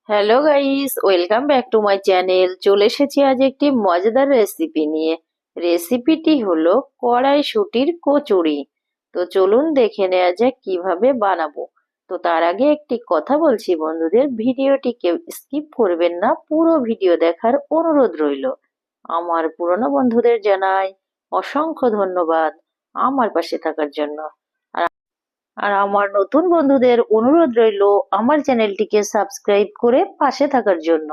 Hello guys, welcome back to my channel. চলে এসেছি আজ একটি মজাদার রেসিপি নিয়ে। রেসিপিটি হলো কড়াইশুঁটির কচুরি। তো চলুন দেখে নেওয়া যাক কিভাবে বানাবো। তো তার আগে একটি কথা বলছি বন্ধুদের, ভিডিওটি কেউ স্কিপ করবেন না, পুরো ভিডিও দেখার অনুরোধ রইল। আমার পুরনো বন্ধুদের জানাই অসংখ্য ধন্যবাদ আমার পাশে থাকার জন্য। আর আমার নতুন বন্ধুদের অনুরোধ রইল আমার চ্যানেলটিকে সাবস্ক্রাইব করে পাশে থাকার জন্য।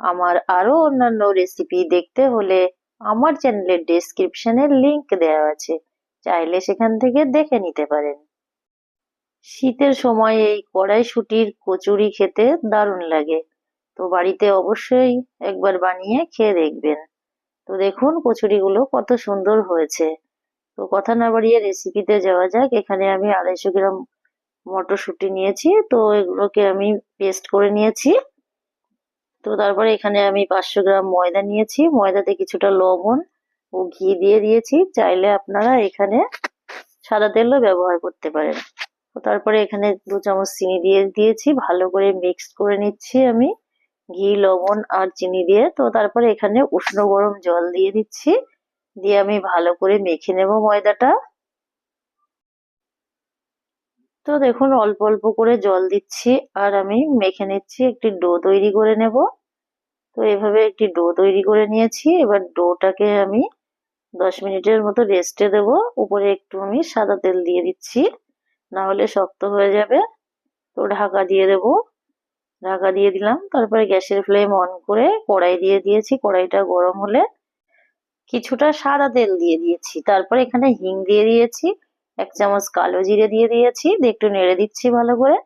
আমার আরো অন্যান্য রেসিপি দেখতে হলে আমার চ্যানেলের ডেসক্রিপশনে লিংক দেওয়া আছে, চাইলে সেখান থেকে দেখে নিতে পারেন। শীতের সময় এই কড়াইশুঁটির কচুরি খেতে দারুণ লাগে। তো বাড়িতে অবশ্যই একবার বানিয়ে খেয়ে দেখবেন। তো দেখুন কচুরিগুলো কত সুন্দর হয়েছে। তো কথা না বাড়িয়ে রেসিপিতে যাওয়া যাক। এখানে আমি 250 গ্রাম মটরশুঁটি নিয়েছি, তো এগুলোকে আমি পেস্ট করে নিয়েছি। তো তারপরে এখানে আমি 500 গ্রাম ময়দা নিয়েছি, ময়দাতে কিছুটা লবণ ও ঘি দিয়ে দিয়েছি, চাইলে আপনারা এখানে সাদা তেলও ব্যবহার করতে পারেন। তো তারপরে এখানে 2 চামচ চিনি দিয়ে দিয়েছি, ভালো করে মিক্স করে নিচ্ছি আমি ঘি, লবণ আর চিনি দিয়ে। তো তারপরে এখানে উষ্ণ গরম জল দিয়ে দিচ্ছি, দিয়ে আমি ভালো করে মেখে নেব ময়দাটা। তো দেখুন অল্প অল্প করে জল দিচ্ছি আর আমি মেখে নিচ্ছি, একটি ডো তৈরি করে নেব। তো এভাবে একটি ডো তৈরি করে নিয়েছি। এবার ডোটাকে আমি 10 মিনিটের মতো রেস্টে দেব। উপরে একটু আমি সাদা তেল দিয়ে দিচ্ছি, না হলে শক্ত হয়ে যাবে। তো ঢাকা দিয়ে দেব, ঢাকা দিয়ে দিলাম। তারপরে গ্যাসের ফ্লেম অন করে কড়াই দিয়ে দিয়েছি, কড়াইটা গরম হলে কিছুটা সাদা তেল দিয়ে দিয়েছি, তারপরে এখানে হিং দিয়ে দিয়েছি, 1 চামচ কালো জিরে দিয়ে দিয়েছি, দিয়ে একটু নেড়ে দিচ্ছি ভালো করে।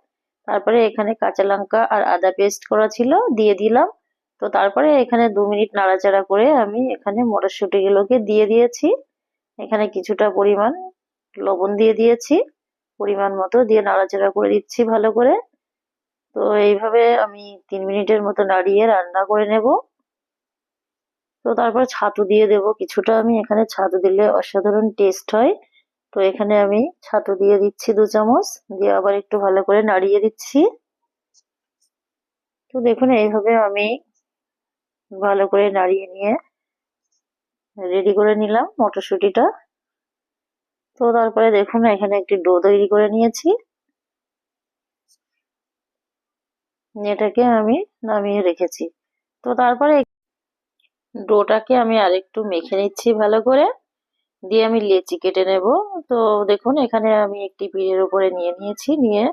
তারপরে এখানে কাঁচা লঙ্কা আর আদা পেস্ট করা ছিল দিয়ে দিলাম। তো তারপরে এখানে 2 মিনিট নাড়াচাড়া করে আমি এখানে মটরশুঁটি গুলোকে দিয়ে দিয়েছি। এখানে কিছুটা পরিমাণ লবণ দিয়ে দিয়েছি, পরিমাণ মতো, দিয়ে নাড়াচাড়া করে দিচ্ছি ভালো করে। তো এইভাবে আমি 3 মিনিটের মতো নাড়িয়ে রান্না করে নেব। তো তারপর ছাতু দিয়ে দেব কিছুটা, আমি এখানে ছাতু দিলে অসাধারণ টেস্ট হয়। তো এখানে আমি ছাতু দিয়ে দিচ্ছি 2 চামচ, দিয়ে আবার একটু ভালো করে নাড়িয়ে দিচ্ছি। তো দেখুন এইভাবে আমি ভালো করে নাড়িয়ে নিয়ে রেডি করে নিলাম মটরশুঁটিটা। তো তারপরে দেখুন এখানে একটি ডো তৈরি করে নিয়েছি, এটাকে আমি নামিয়ে রেখেছি। তো তারপরে ডোটাকে আমি আরেকটু মেখে নিচ্ছি ভালো করে, দিয়ে আমি লেচি কেটে নেব। তো দেখুন এখানে আমি একটি পিঠের উপরে নিয়ে নিয়েছি, নিয়ে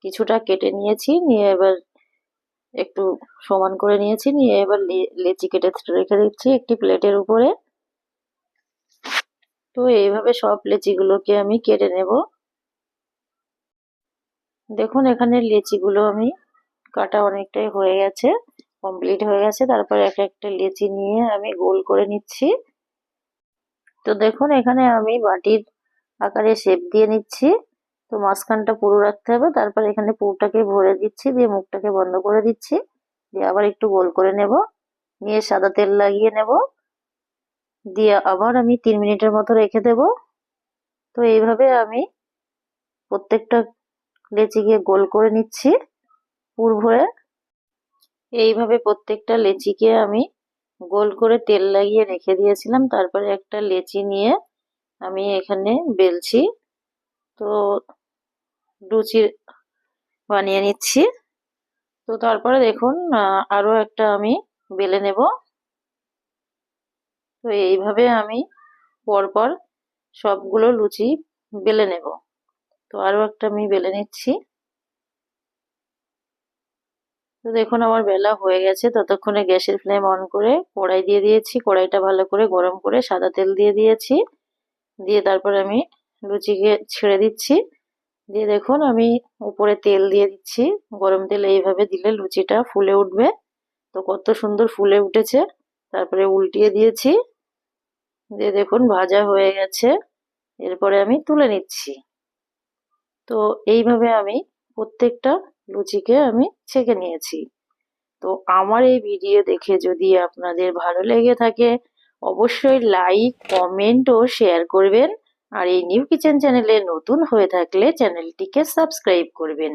কিছুটা কেটে নিয়েছি, নিয়ে এবার একটু সমান করে নিয়েছি, নিয়ে এবার লেচি কেটে রেখে দিচ্ছি একটি প্লেটের উপরে। তো এইভাবে সব লেচিগুলোকে আমি কেটে নেব। দেখুন এখানে লেচিগুলো আমি কাটা অনেকটাই হয়ে গেছে, কমপ্লিট হয়ে গেছে। তারপরে একটা একটা লেচি নিয়ে আমি গোল করে নিচ্ছি। তো দেখুন এখানে আমি বাটির আকারে শেপ দিয়ে নিচ্ছি। তো মাঝখানটা পুরো রাখতে হবে, তারপর এখানে পুরোটাকে ভরে দিচ্ছি, দিয়ে মুখটাকে বন্ধ করে দিচ্ছি, দিয়ে আবার একটু গোল করে নেব, নিয়ে সাদা তেল লাগিয়ে নেব, দিয়ে আবার আমি 3 মিনিটের মতো রেখে দেব। তো এইভাবে আমি প্রত্যেকটা লেচিকে গোল করে নিচ্ছি পুর ভরে। এইভাবে প্রত্যেকটা লেচিকে আমি গোল করে তেল লাগিয়ে রেখে দিয়েছিলাম। তারপরে একটা লেচি নিয়ে আমি এখানে বেলছি। তো লুচি বানিয়ে নিচ্ছি। তো তারপরে দেখুন আরো একটা আমি বেলে নেব। তো এইভাবে আমি পরপর সবগুলো লুচি বেলে নেব। তো আরো একটা আমি বেলে নিচ্ছি। তো দেখুন আমার বেলা হয়ে গেছে। ততক্ষণে গ্যাসের ফ্লেম অন করে কড়াই দিয়ে দিয়েছি, কড়াইটা ভালো করে গরম করে সাদা তেল দিয়ে দিয়েছি, দিয়ে তারপরে আমি লুচিকে ছেড়ে দিচ্ছি। দিয়ে দেখুন আমি উপরে তেল দিয়ে দিচ্ছি, গরম তেল। এইভাবে দিলে লুচিটা ফুলে উঠবে। তো কত সুন্দর ফুলে উঠেছে। তারপরে উল্টিয়ে দিয়েছি, দিয়ে দেখুন ভাজা হয়ে গেছে। এরপরে আমি তুলে নিচ্ছি। তো এইভাবে আমি প্রত্যেকটা লুচিকে আমি ছেঁকে নিয়েছি। তো আমার এই ভিডিও দেখে যদি আপনাদের ভালো লেগে থাকে অবশ্যই লাইক, কমেন্ট ও শেয়ার করবেন। আর এই নিউ কিচেন চ্যানেলে নতুন হয়ে থাকলে চ্যানেলটিকে সাবস্ক্রাইব করবেন।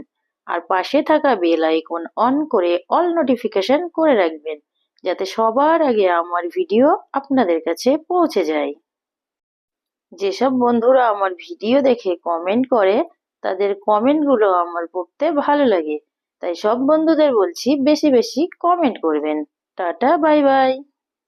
আর পাশে থাকা বেল আইকন অন করে অল নোটিফিকেশন করে রাখবেন, যাতে সবার আগে আমার ভিডিও আপনাদের কাছে পৌঁছে যায়। যেসব বন্ধুরা আমার ভিডিও দেখে কমেন্ট করে, তাদের কমেন্টগুলো আমার পড়তে ভালো লাগে। তাই সব বন্ধুদের বলছি বেশি বেশি কমেন্ট করবেন। Tata, bye bye.